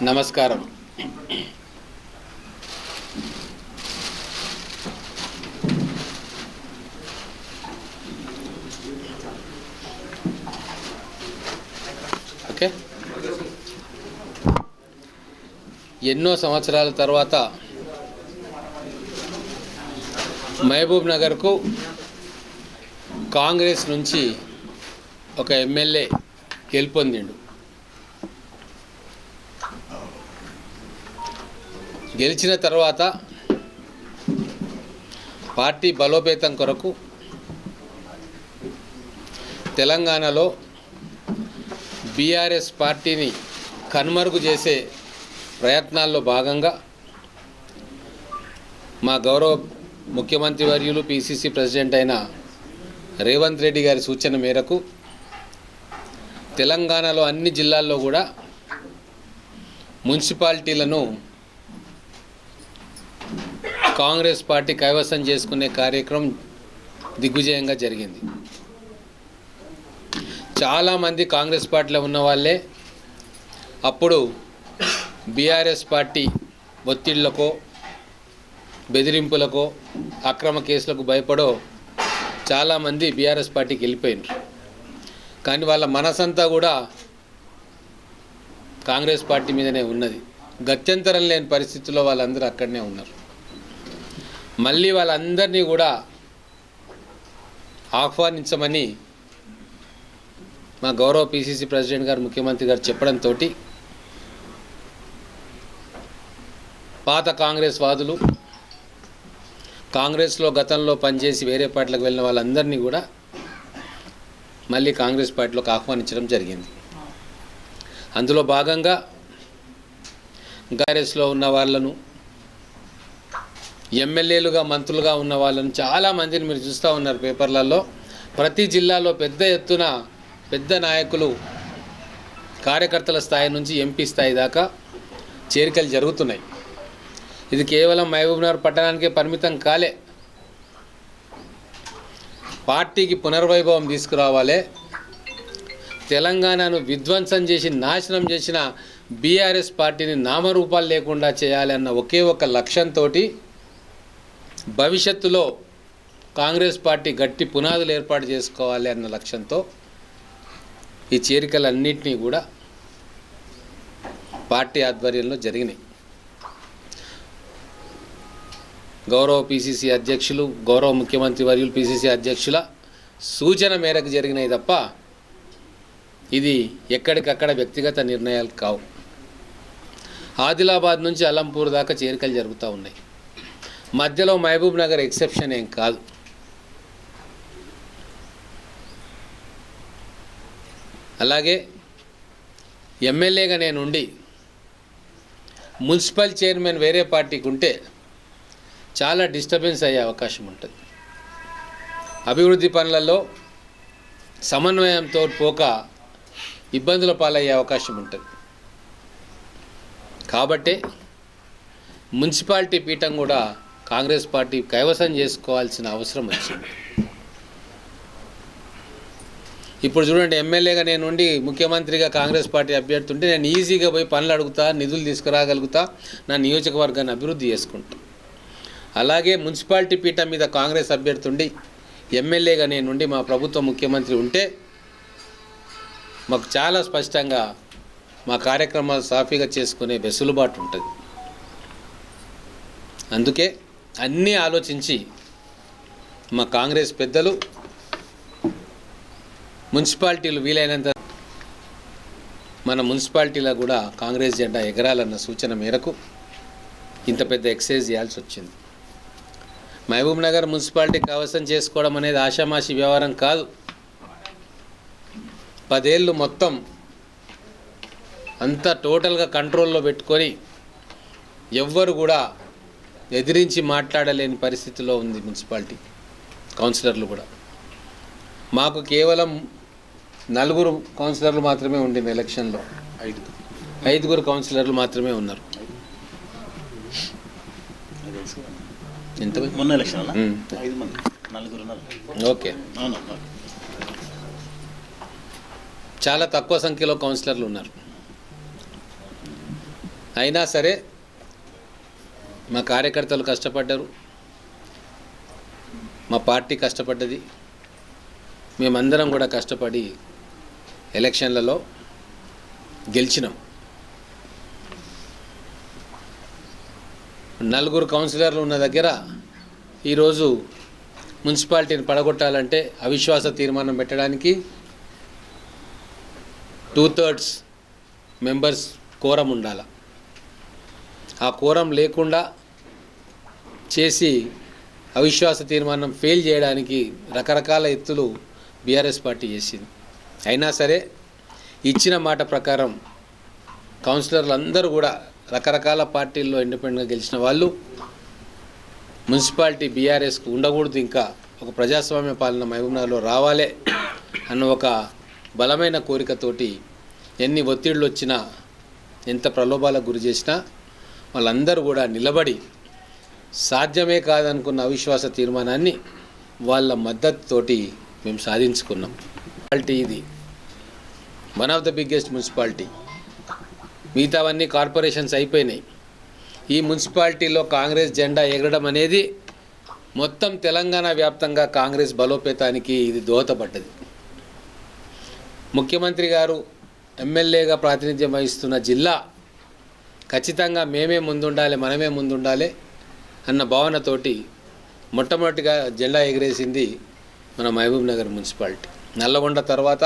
నమస్కారం. ఓకే, ఎన్నో సంవత్సరాల తర్వాత మహబూబ్ నగర్కు కాంగ్రెస్ నుంచి ఒక ఎమ్మెల్యే గెలుపొందిండు. గెలిచిన తర్వాత పార్టీ బలోపేతం కొరకు తెలంగాణలో బీఆర్ఎస్ పార్టీని కనుమరుగు చేసే ప్రయత్నాల్లో భాగంగా మా గౌరవ ముఖ్యమంత్రి వర్యులు పిసిసి ప్రెసిడెంట్ అయిన రేవంత్ రెడ్డి గారి సూచన మేరకు తెలంగాణలో అన్ని జిల్లాల్లో కూడా మున్సిపాలిటీలను కాంగ్రెస్ పార్టీ కైవసం చేసుకునే కార్యక్రమం దిగ్విజయంగా జరిగింది. చాలామంది కాంగ్రెస్ పార్టీలో ఉన్న వాళ్ళే అప్పుడు బీఆర్ఎస్ పార్టీ ఒత్తిళ్లకో బెదిరింపులకో అక్రమ కేసులకు భయపడో చాలామంది బీఆర్ఎస్ పార్టీకి వెళ్ళిపోయినారు. కానీ వాళ్ళ మనసంతా కూడా కాంగ్రెస్ పార్టీ మీదనే ఉన్నది. గత్యంతరం లేని పరిస్థితుల్లో వాళ్ళందరూ అక్కడనే ఉన్నారు. మళ్ళీ వాళ్ళందరినీ కూడా ఆహ్వానించమని మా గౌరవ పిసిసి ప్రెసిడెంట్ గారు ముఖ్యమంత్రి గారు చెప్పడంతో పాత కాంగ్రెస్ వాదులు, కాంగ్రెస్లో గతంలో పనిచేసి వేరే పార్టీలకు వెళ్ళిన వాళ్ళందరినీ కూడా మళ్ళీ కాంగ్రెస్ పార్టీలోకి ఆహ్వానించడం జరిగింది. అందులో భాగంగా కాంగ్రెస్లో ఉన్న వాళ్ళను, ఎమ్మెల్యేలుగా మంత్రులుగా ఉన్న వాళ్ళను చాలామందిని మీరు చూస్తూ ఉన్నారు పేపర్లలో. ప్రతి జిల్లాలో పెద్ద ఎత్తున పెద్ద నాయకులు కార్యకర్తల స్థాయి నుంచి ఎంపీ స్థాయి దాకా చేరికలు జరుగుతున్నాయి. ఇది కేవలం మహబూబ్నగర్ పట్టణానికే పరిమితం కాలే. పార్టీకి పునర్వైభవం తీసుకురావాలి, తెలంగాణను విధ్వంసం చేసి నాశనం చేసిన బీఆర్ఎస్ పార్టీని నామరూపాలు లేకుండా చేయాలి అన్న ఒకే ఒక లక్ష్యంతో భవిష్యత్తులో కాంగ్రెస్ పార్టీ గట్టి పునాదులు ఏర్పాటు చేసుకోవాలి అన్న లక్ష్యంతో ఈ చేరికలన్నింటినీ కూడా పార్టీ ఆధ్వర్యంలో జరిగినాయి. గౌరవ పిసిసి అధ్యక్షులు, గౌరవ ముఖ్యమంత్రి వర్యులు పిసిసి అధ్యక్షుల సూచన మేరకు జరిగినాయి తప్ప ఇది ఎక్కడికక్కడ వ్యక్తిగత నిర్ణయాలు కావు. ఆదిలాబాద్ నుంచి అలంపూర్ దాకా చేరికలు జరుగుతూ ఉన్నాయి. మధ్యలో మహబూబ్ నగర్ ఎక్సెప్షన్ ఏం కాదు. అలాగే ఎమ్మెల్యేగా నేనుండి మున్సిపల్ చైర్మన్ వేరే పార్టీకి ఉంటే చాలా డిస్టర్బెన్స్ అయ్యే అవకాశం ఉంటుంది. అభివృద్ధి పనులలో సమన్వయంతో పోక ఇబ్బందుల పాలయ్యే అవకాశం ఉంటుంది. కాబట్టే మున్సిపాలిటీ పీఠం కూడా కాంగ్రెస్ పార్టీ కైవసం చేసుకోవాల్సిన అవసరం వచ్చింది. ఇప్పుడు చూడండి, ఎమ్మెల్యేగా నేను ఉండి ముఖ్యమంత్రిగా కాంగ్రెస్ పార్టీ అభ్యర్థి ఉంటే నేను ఈజీగా పోయి పనులు అడుగుతా, నిధులు తీసుకురాగలుగుతా, నా నియోజకవర్గాన్ని అభివృద్ధి చేసుకుంటా. అలాగే మున్సిపాలిటీ పీఠం మీద కాంగ్రెస్ అభ్యర్థి ఉండి ఎమ్మెల్యేగా నేనుండి మా ప్రభుత్వ ముఖ్యమంత్రి ఉంటే మాకు చాలా స్పష్టంగా మా కార్యక్రమాలు సాఫీగా చేసుకునే వెసులుబాటు ఉంటుంది. అందుకే అన్నీ ఆలోచించి మా కాంగ్రెస్ పెద్దలు మున్సిపాలిటీలు వీలైనంత మన మున్సిపాలిటీలో కూడా కాంగ్రెస్ జెండా ఎగరాలన్న సూచన మేరకు ఇంత పెద్ద ఎక్సైజ్ చేయాల్సి వచ్చింది. మహబూబ్ నగర్ మున్సిపాలిటీ కైవసం చేసుకోవడం అనేది ఆషామాషి వ్యవహారం కాదు. 10 ఏళ్ళు మొత్తం అంతా టోటల్గా కంట్రోల్లో పెట్టుకొని ఎవ్వరు కూడా ఎదిరించి మాట్లాడలేని పరిస్థితిలో ఉంది మున్సిపాలిటీ కౌన్సిలర్లు కూడా. మాకు కేవలం 4 కౌన్సిలర్లు మాత్రమే ఉండింది ఎలక్షన్లో. 5 కౌన్సిలర్లు మాత్రమే ఉన్నారు. ఎంత మొన్న ఎలక్షన్? 5 మంది, 4 ఉన్నారు. ఓకే, చాలా తక్కువ సంఖ్యలో కౌన్సిలర్లు ఉన్నారు. అయినా సరే మా కార్యకర్తలు కష్టపడ్డారు, మా పార్టీ కష్టపడ్డది, మేమందరం కూడా కష్టపడి ఎలక్షన్లలో గెలిచినాం. 4 కౌన్సిలర్లు ఉన్న దగ్గర ఈరోజు మున్సిపాలిటీని పడగొట్టాలంటే అవిశ్వాస తీర్మానం పెట్టడానికి 2/3 మెంబర్స్ కోరం ఉండాలి. ఆ కోరం లేకుండా చేసి అవిశ్వాస తీర్మానం ఫెయిల్ చేయడానికి రకరకాల ఎత్తులు బీఆర్ఎస్ పార్టీ చేసింది. అయినా సరే ఇచ్చిన మాట ప్రకారం కౌన్సిలర్లు అందరూ కూడా రకరకాల పార్టీల్లో ఇండిపెండెంట్గా గెలిచిన వాళ్ళు మున్సిపాలిటీ బీఆర్ఎస్కు ఉండకూడదు, ఇంకా ఒక ప్రజాస్వామ్య పాలన మహబూబ్నగర్లో రావాలి అన్న ఒక బలమైన కోరికతోటి ఎన్ని ఒత్తిళ్ళు వచ్చినా ఎంత ప్రలోభాలకు గురి చేసినా వాళ్ళందరూ కూడా నిలబడి సాధ్యమే కాదనుకున్న అవిశ్వాస తీర్మానాన్ని వాళ్ళ మద్దతుతోటి మేము సాధించుకున్నాం. మున్సిపాలిటీ ఇది one of the biggest municipality. మిగతావన్నీ కార్పొరేషన్స్ అయిపోయినాయి. ఈ మున్సిపాలిటీలో కాంగ్రెస్ జెండా ఎగరడం అనేది మొత్తం తెలంగాణ వ్యాప్తంగా కాంగ్రెస్ బలోపేతానికి ఇది దోహదపడ్డది. ముఖ్యమంత్రి గారు ఎమ్మెల్యేగా ప్రాతినిధ్యం వహిస్తున్న జిల్లా ఖచ్చితంగా మేమే ముందుండాలి, మనమే ముందుండాలి అన్న భావనతోటి మొట్టమొదటిగా జెండా ఎగరేసింది మన మహబూబ్నగర్ మున్సిపాలిటీ. నల్లగొండ తర్వాత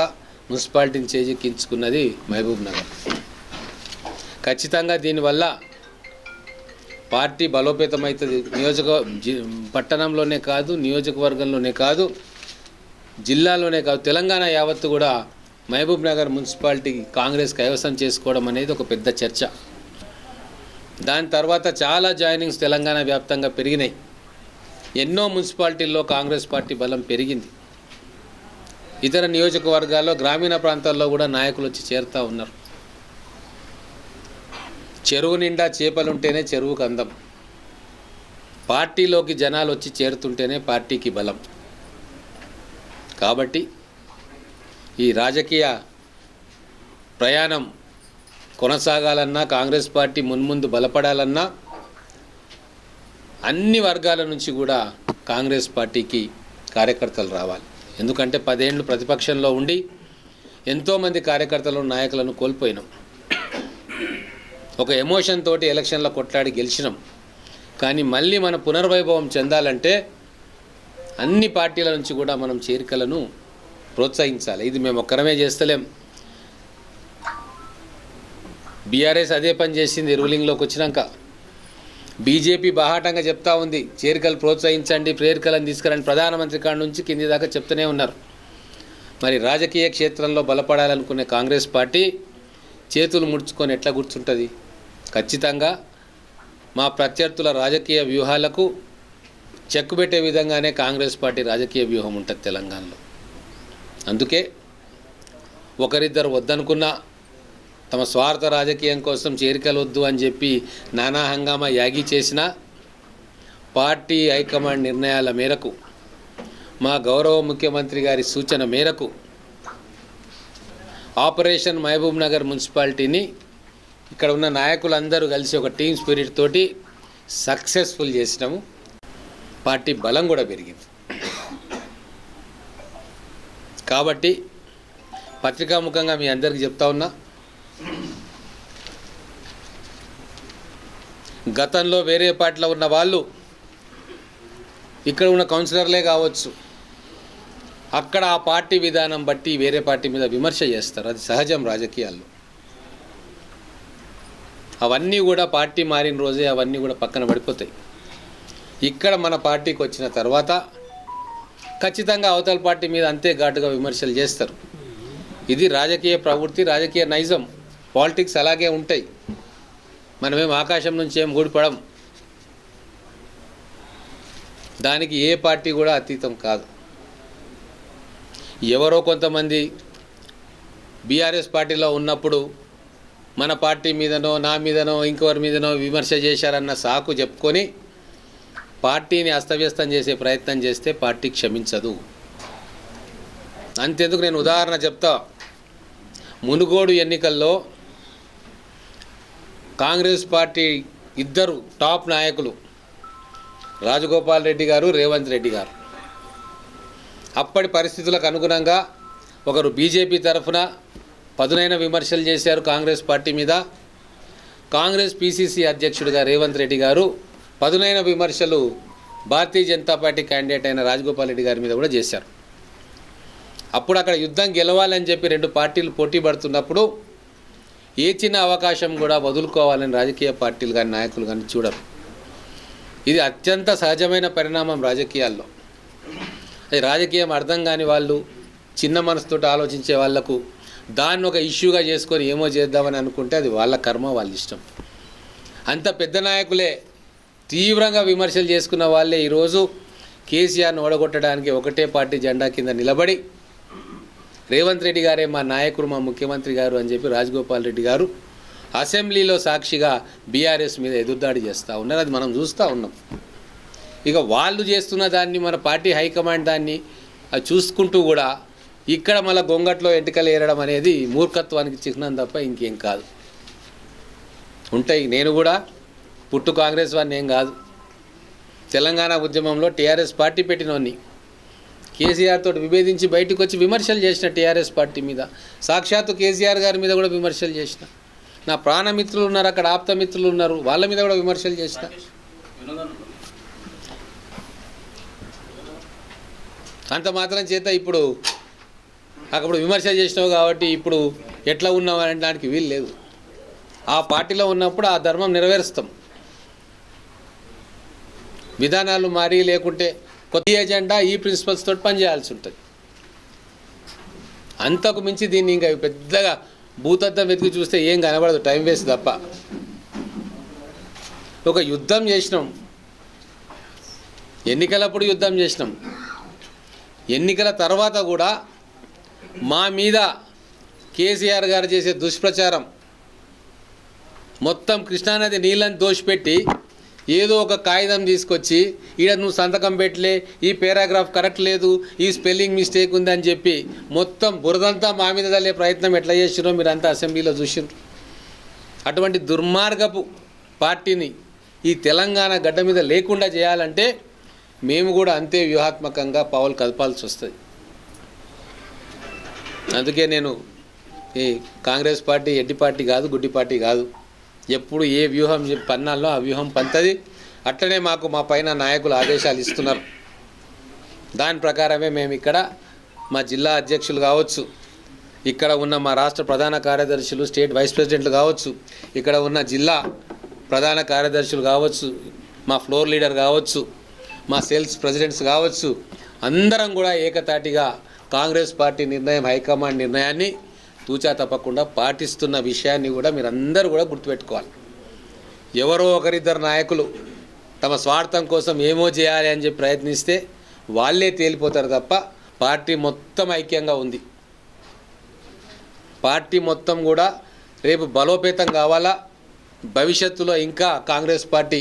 మున్సిపాలిటీని చేజిక్కించుకున్నది మహబూబ్నగర్. ఖచ్చితంగా దీనివల్ల పార్టీ బలోపేతమవుతుంది. పట్టణంలోనే కాదు, నియోజకవర్గంలోనే కాదు, జిల్లాలోనే కాదు, తెలంగాణ యావత్తు కూడా మహబూబ్నగర్ మున్సిపాలిటీ కాంగ్రెస్ కైవసం చేసుకోవడం అనేది ఒక పెద్ద చర్చ. దాని తర్వాత చాలా జాయినింగ్స్ తెలంగాణ వ్యాప్తంగా పెరిగినాయి. ఎన్నో మున్సిపాలిటీల్లో కాంగ్రెస్ పార్టీ బలం పెరిగింది. ఇతర నియోజకవర్గాల్లో, గ్రామీణ ప్రాంతాల్లో కూడా నాయకులు వచ్చి చేరుతూ ఉన్నారు. చెరువు నిండా చేపలుంటేనే చెరువుకు అందం. పార్టీలోకి జనాలు వచ్చి చేరుతుంటేనే పార్టీకి బలం. కాబట్టి ఈ రాజకీయ ప్రయాణం కొనసాగాలన్నా, కాంగ్రెస్ పార్టీ మున్ముందు బలపడాలన్నా అన్ని వర్గాల నుంచి కూడా కాంగ్రెస్ పార్టీకి కార్యకర్తలు రావాలి. ఎందుకంటే 10 ఏళ్ళు ప్రతిపక్షంలో ఉండి ఎంతోమంది కార్యకర్తలను, నాయకులను కోల్పోయినాం. ఒక ఎమోషన్ తోటి ఎలక్షన్లో కొట్లాడి గెలిచినాం. కానీ మళ్ళీ మన పునర్వైభవం చెందాలంటే అన్ని పార్టీల నుంచి కూడా మనం చేరికలను ప్రోత్సహించాలి. ఇది మేము ఒక్కరమే చేస్తలేం. బీఆర్ఎస్ అదే పని చేసింది రూలింగ్లోకి వచ్చినాక. బీజేపీ బాహాటంగా చెప్తా ఉంది, చేరికలు ప్రోత్సహించండి, ప్రేరికలను తీసుకురండి, ప్రధానమంత్రి కాడ నుంచి కింది దాకా చెప్తూనే ఉన్నారు. మరి రాజకీయ క్షేత్రంలో బలపడాలనుకునే కాంగ్రెస్ పార్టీ చేతులు ముడుచుకొని ఎట్లా కూర్చుంటుంది? ఖచ్చితంగా మా ప్రత్యర్థుల రాజకీయ వ్యూహాలకు చెక్ పెట్టే విధంగానే కాంగ్రెస్ పార్టీ రాజకీయ వ్యూహం ఉంటుంది తెలంగాణలో. అందుకే ఒకరిద్దరు వద్దనుకున్నా, తమ స్వార్థ రాజకీయం కోసం చేరికలు వద్దు అని చెప్పి నానా హంగామా యాగి చేసిన పార్టీ హైకమాండ్ నిర్ణయాల మేరకు, మా గౌరవ ముఖ్యమంత్రి గారి సూచన మేరకు ఆపరేషన్ మహబూబ్నగర్ మున్సిపాలిటీని ఇక్కడ ఉన్న నాయకులందరూ కలిసి ఒక టీమ్ స్పిరిట్ తోటి సక్సెస్ఫుల్ చేసినాము. పార్టీ బలం కూడా పెరిగింది. కాబట్టి పత్రికాముఖంగా మీ అందరికీ చెప్తా ఉన్నా, గతంలో వేరే పార్టీలో ఉన్న వాళ్ళు ఇక్కడ ఉన్న కౌన్సిలర్లే కావచ్చు, అక్కడ ఆ పార్టీ విధానం బట్టి వేరే పార్టీ మీద విమర్శ చేస్తారు. అది సహజం రాజకీయాల్లో. అవన్నీ కూడా పార్టీ మారిన రోజే అవన్నీ కూడా పక్కన పడిపోతాయి. ఇక్కడ మన పార్టీకి వచ్చిన తర్వాత ఖచ్చితంగా అవతల పార్టీ మీద అంతే ఘాటుగా విమర్శలు చేస్తారు. ఇది రాజకీయ ప్రవృత్తి, రాజకీయ నైజం. పాలిటిక్స్ అలాగే ఉంటాయి. మనమేం ఆకాశం నుంచి ఏం ఊడిపడం. దానికి ఏ పార్టీ కూడా అతీతం కాదు. ఎవరో కొంతమంది బీఆర్ఎస్ పార్టీలో ఉన్నప్పుడు మన పార్టీ మీదనో, నా మీదనో, ఇంకొకరి మీదనో విమర్శ చేశారన్న సాకు చెప్పుకొని పార్టీని అస్తవ్యస్తం చేసే ప్రయత్నం చేస్తే పార్టీ క్షమించదు. అంతెందుకు, నేను ఉదాహరణ చెప్తా. మునుగోడు ఎన్నికల్లో కాంగ్రెస్ పార్టీ ఇద్దరు టాప్ నాయకులు రాజగోపాల్ రెడ్డి గారు, రేవంత్ రెడ్డి గారు అప్పటి పరిస్థితులకు అనుగుణంగా ఒకరు బీజేపీ తరఫున పదునైన విమర్శలు చేశారు కాంగ్రెస్ పార్టీ మీద. కాంగ్రెస్ పీసీసీ అధ్యక్షుడిగా రేవంత్ రెడ్డి గారు పదునైన విమర్శలు భారతీయ జనతా పార్టీ క్యాండిడేట్ అయిన రాజగోపాల్ రెడ్డి గారి మీద కూడా చేశారు. అప్పుడు అక్కడ యుద్ధం గెలవాలని చెప్పి రెండు పార్టీలు పోటీ పడుతున్నప్పుడు ఏ చిన్న అవకాశం కూడా వదులుకోవాలని రాజకీయ పార్టీలు కానీ నాయకులు కానీ చూడరు. ఇది అత్యంత సహజమైన పరిణామం రాజకీయాల్లో. అది రాజకీయం అర్థం కాని వాళ్ళు, చిన్న మనసుతో ఆలోచించే వాళ్లకు దాన్ని ఒక ఇష్యూగా చేసుకొని ఏమో చేద్దామని అనుకుంటే అది వాళ్ళ కర్మ, వాళ్ళ ఇష్టం. అంత పెద్ద నాయకులే తీవ్రంగా విమర్శలు చేసుకున్న వాళ్ళే ఈరోజు కేసీఆర్ను ఓడగొట్టడానికి ఒకటే పార్టీ జెండా కింద నిలబడి రేవంత్ రెడ్డి గారే మా నాయకుడు, మా ముఖ్యమంత్రి గారు అని చెప్పి రాజగోపాల్ రెడ్డి గారు అసెంబ్లీలో సాక్షిగా బీఆర్ఎస్ మీద ఎదురుదాడి చేస్తూ ఉన్నారు. అది మనం చూస్తూ ఉన్నాం. ఇక వాళ్ళు చేస్తున్న దాన్ని మన పార్టీ హైకమాండ్ దాన్ని అది చూసుకుంటూ కూడా ఇక్కడ మళ్ళీ గొంగట్లో ఎంటికలు ఏరడం అనేది మూర్ఖత్వానికి చిహ్నం తప్ప ఇంకేం కాదు. ఉంటాయి. నేను కూడా పుట్టు కాంగ్రెస్ వాడిని ఏం కాదు. తెలంగాణ ఉద్యమంలో టీఆర్ఎస్ పార్టీ పెట్టినోన్ని కేసీఆర్ తోటి విభేదించి బయటకు వచ్చి విమర్శలు చేసిన టీఆర్ఎస్ పార్టీ మీద, సాక్షాత్తు కేసీఆర్ గారి మీద కూడా విమర్శలు చేసిన. నా ప్రాణమిత్రులు ఉన్నారు అక్కడ, ఆప్తమిత్రులు ఉన్నారు, వాళ్ళ మీద కూడా విమర్శలు చేసిన. అంత మాత్రం చేత ఇప్పుడు అక్కడ విమర్శ చేసినావు కాబట్టి ఇప్పుడు ఎట్లా ఉన్నావు అనడానికి వీలు లేదు. ఆ పార్టీలో ఉన్నప్పుడు ఆ ధర్మం నెరవేరుస్తాం. విధానాలు మారి లేకుంటే కొత్త ఎజెండా ఈ ప్రిన్సిపల్స్ తోటి పనిచేయాల్సి ఉంటుంది. అంతకు మించి దీన్ని ఇంకా పెద్దగా భూతద్దం వెతికి చూస్తే ఏం కనబడదు, టైం వేస్ట్ తప్ప. ఒక యుద్ధం చేసినాం, ఎన్నికలప్పుడు యుద్ధం చేసినాం. ఎన్నికల తర్వాత కూడా మా మీద కేసీఆర్ గారు చేసే దుష్ప్రచారం, మొత్తం కృష్ణానది నీళ్ళని దోషిపెట్టి ఏదో ఒక కాగితం తీసుకొచ్చి ఈడ నువ్వు సంతకం పెట్టలే, ఈ పారాగ్రాఫ్ కరెక్ట్ లేదు, ఈ స్పెల్లింగ్ మిస్టేక్ ఉందని చెప్పి మొత్తం బురదంతా మా మీద తల్లే ప్రయత్నం ఎట్లా చేసిరో మీరంతా అసెంబ్లీలో చూసినారు. అటువంటి దుర్మార్గపు పార్టీని ఈ తెలంగాణ గడ్డ మీద లేకుండా చేయాలంటే మేము కూడా అంతే వ్యూహాత్మకంగా పావులు కదపాల్సి వస్తుంది. అందుకే నేను ఈ కాంగ్రెస్ పార్టీ ఎడ్డి పార్టీ కాదు, గుడ్డి పార్టీ కాదు. ఎప్పుడు ఏ వ్యూహం పన్నాల్లో ఆ వ్యూహం పంతది. అట్లనే మాకు మా పైన నాయకులు ఆదేశాలు ఇస్తున్నారు. దాని ప్రకారమే మేము ఇక్కడ మా జిల్లా అధ్యక్షులు కావచ్చు, ఇక్కడ ఉన్న మా రాష్ట్ర ప్రధాన కార్యదర్శులు, స్టేట్ వైస్ ప్రెసిడెంట్లు కావచ్చు, ఇక్కడ ఉన్న జిల్లా ప్రధాన కార్యదర్శులు కావచ్చు, మా ఫ్లోర్ లీడర్ కావచ్చు, మా సేల్స్ ప్రెసిడెంట్స్ కావచ్చు, అందరం కూడా ఏకతాటిగా కాంగ్రెస్ పార్టీ నిర్ణయం, హైకమాండ్ నిర్ణయాన్ని తూచా తప్పకుండా పాటిస్తున్న విషయాన్ని కూడా మీరందరూ కూడా గుర్తుపెట్టుకోవాలి. ఎవరో ఒకరిద్దరు నాయకులు తమ స్వార్థం కోసం ఏమో చేయాలి అని చెప్పి ప్రయత్నిస్తే వాళ్ళే తేలిపోతారు తప్ప పార్టీ మొత్తం ఐక్యంగా ఉంది. పార్టీ మొత్తం కూడా రేపు బలోపేతం కావాలా, భవిష్యత్తులో ఇంకా కాంగ్రెస్ పార్టీ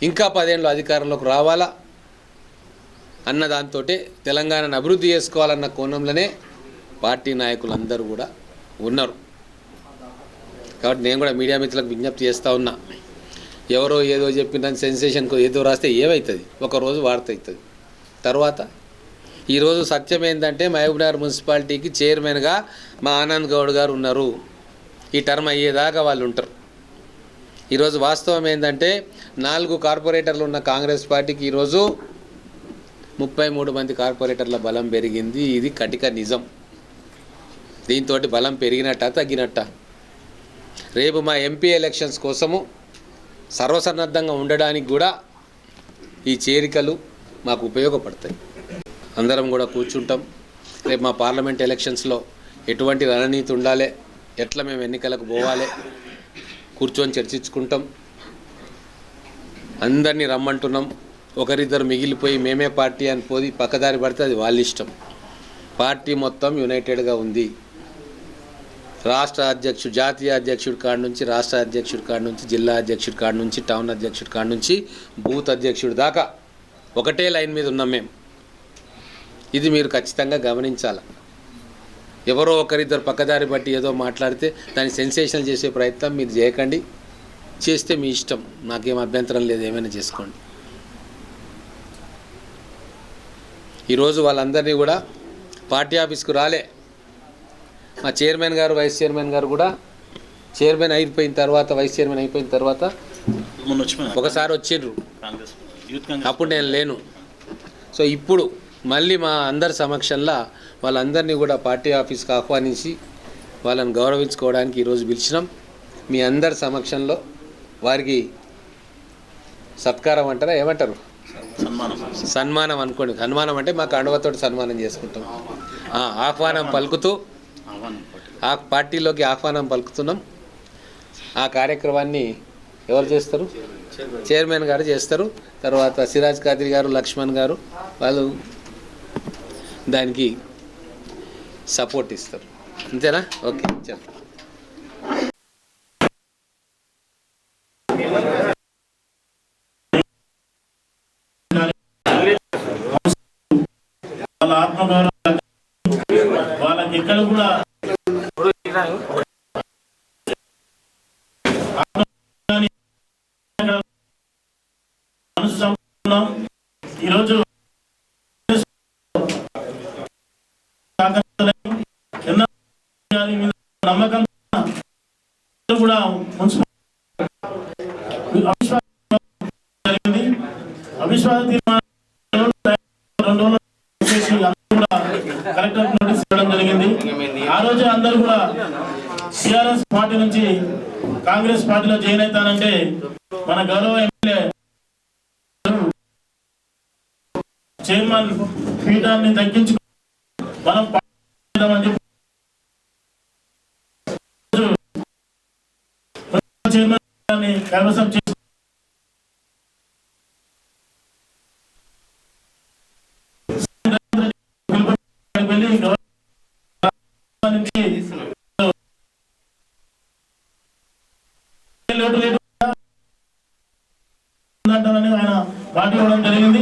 ఇంకా 10 ఏళ్ళు అధికారంలోకి రావాలా అన్న దాంతో తెలంగాణను అభివృద్ధి చేసుకోవాలన్న కోణంలోనే పార్టీ నాయకులందరూ కూడా ఉన్నారు. కాబట్టి నేను కూడా మీడియా మిత్రులకు విజ్ఞప్తి చేస్తూ ఉన్నా. ఎవరో ఏదో చెప్పిన సెన్సేషన్కు ఏదో రాస్తే ఏమవుతుంది, ఒకరోజు వార్త అవుతుంది. తర్వాత ఈరోజు సత్యం ఏంటంటే మహబూబ్నగర్ మున్సిపాలిటీకి చైర్మన్గా మా ఆనంద్ గౌడ్ గారు ఉన్నారు. ఈ టర్మ్ అయ్యేదాకా వాళ్ళు ఉంటారు. ఈరోజు వాస్తవం ఏంటంటే 4 కార్పొరేటర్లు ఉన్న కాంగ్రెస్ పార్టీకి ఈరోజు 33 మంది కార్పొరేటర్ల బలం పెరిగింది. ఇది కటిక నిజం. దీంతో బలం పెరిగినట్ట తగ్గినట్ట. రేపు మా ఎంపీ ఎలక్షన్స్ కోసము సర్వసన్నద్ధంగా ఉండడానికి కూడా ఈ చేరికలు మాకు ఉపయోగపడతాయి. అందరం కూడా కూర్చుంటాం. రేపు మా పార్లమెంట్ ఎలక్షన్స్లో ఎటువంటి రణనీతి ఉండాలి, ఎట్లా మేము ఎన్నికలకు పోవాలి కూర్చొని చర్చించుకుంటాం. అందరినీ రమ్మంటున్నాం. ఒకరిద్దరు మిగిలిపోయి మేమే పార్టీ అని పోయి పక్కదారి పడితే అది వాళ్ళ ఇష్టం. పార్టీ మొత్తం యునైటెడ్గా ఉంది. రాష్ట్ర అధ్యక్షుడు, జాతీయ అధ్యక్షుడి కాడ నుంచి, రాష్ట్ర అధ్యక్షుడి కాడ నుంచి, జిల్లా అధ్యక్షుడి కాడ నుంచి, టౌన్ అధ్యక్షుడి కాడ నుంచి, బూత్ అధ్యక్షుడి దాకా ఒకటే లైన్ మీద ఉన్నాం మేము. ఇది మీరు ఖచ్చితంగా గమనించాలి. ఎవరో ఒకరిద్దరు పక్కదారి బట్టి ఏదో మాట్లాడితే దాన్ని సెన్సేషనల్ చేసే ప్రయత్నం మీరు చేయకండి. చేస్తే మీ ఇష్టం, నాకేం అభ్యంతరం లేదు, ఏమైనా చేసుకోండి. ఈరోజు వాళ్ళందరినీ కూడా పార్టీ ఆఫీస్కు రాలే. మా చైర్మన్ గారు, వైస్ చైర్మన్ గారు కూడా చైర్మన్ అయిపోయిన తర్వాత, వైస్ చైర్మన్ అయిపోయిన తర్వాత ఒకసారి వచ్చిండ్రు, అప్పుడు నేను లేను. సో ఇప్పుడు మళ్ళీ మా అందరి సమక్షంలో వాళ్ళందరినీ కూడా పార్టీ ఆఫీస్కి ఆహ్వానించి వాళ్ళని గౌరవించుకోవడానికి ఈరోజు పిలిచినాం. మీ అందరి సమక్షంలో వారికి సత్కారం అంటారా, ఏమంటారు, సన్మానం అనుకోండి. సన్మానం అంటే మా కండువతో సన్మానం చేసుకుంటాం. ఆహ్వానం పలుకుతూ ఆ పార్టీలోకి ఆహ్వానం పలుకుతున్నాం. ఆ కార్యక్రమాన్ని ఎవరు చేస్తారు? చైర్మన్ గారు చేస్తారు. తర్వాత సిరాజ్ ఖాద్రి గారు, లక్ష్మణ్ గారు వాళ్ళు దానికి సపోర్ట్ ఇస్తారు. అంతేనా? ఓకే, చెప్పండి. వాళ్ళ ఆత్మగౌరవం వాళ్ళకి ఎక్కడ కూడా ఈరోజు నమ్మకం కూడా జరిగింది. అవిశ్వాస తీర్మానం 2 రోజులు కలెక్టర్ నోటీస్ ఇవ్వడం జరిగింది. ఆ రోజు అందరూ కూడా టిఆర్ఎస్ పార్టీ నుంచి కాంగ్రెస్ పార్టీలో జాయిన్ అవుతానంటే మన గౌరవ ఎమ్మెల్యే చైర్మన్ పీఠాన్ని తగ్గించుకు మనం చైర్మన్ పీఠాన్ని కైవసం చేసి ఆయన పార్టీ ఇవ్వడం జరిగింది.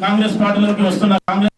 కాంగ్రెస్ పార్టీలోకి వస్తున్న కాంగ్రెస్